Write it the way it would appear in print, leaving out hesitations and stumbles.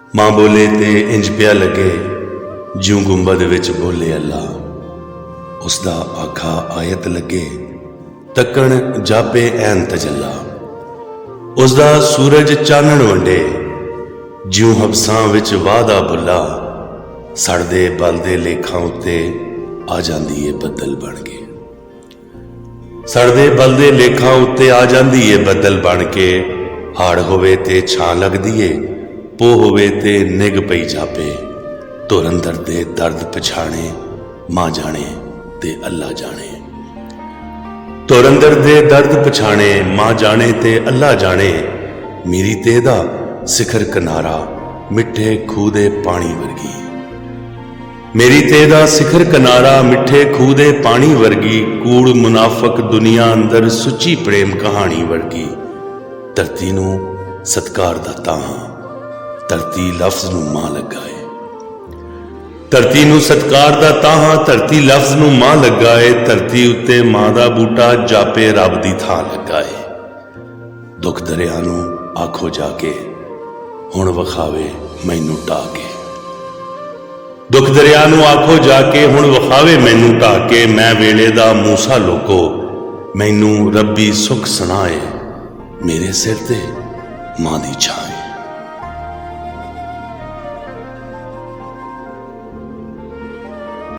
मां बोले ते इंज पिया लगे ज्यों गुंबद विच बोले अल्लाह। उसदा आखा आयत लगे तकण जापे ऐन तजल्ला। उसदा सूरज चानण वंडे ज्यों हबसां विच वादा बुला। सड़दे बलदे लेखां उत्ते आ जांदी है बदल बन के। सड़दे बलदे लेखां उत्ते आ जांदी है बदल बन के। हाड़ होवे ते छां लगदी है, पो होवे ते निग पई जापे। धुरंधर दे दर्द पछाणे मां जाने ते अल्लाह जाने। धुरंधर दे दर्द पछाणे मां जाने ते अल्लाह जाने। मेरी तेदा सिखर किनारा मिठे खूह दे पानी वर्गी। मेरी तेदा सिखर किनारा मिठे खूह दे पानी वर्गी। कूड़ मुनाफक दुनिया अंदर सुची प्रेम कहानी वर्गी। धरती नूं सत्कार दा तां धरती लफ्ज नूं मां लगा है। धरती नूं सत्कार दा तां धरती लफ्ज नूं मां लगा है। धरती उत्ते मां दा बूटा जापे रब दी थां लगा है। दुख दरिया नूं आखो जाके हुण वखावे मैनू ढा के। दुख दरिया नूं आखो जाके हुण वखावे मैनू ढा के। मैं वेले दा मूसा लोको मैनू रब्बी सुख सुनाए। मेरे सिर ते मां दी छाए।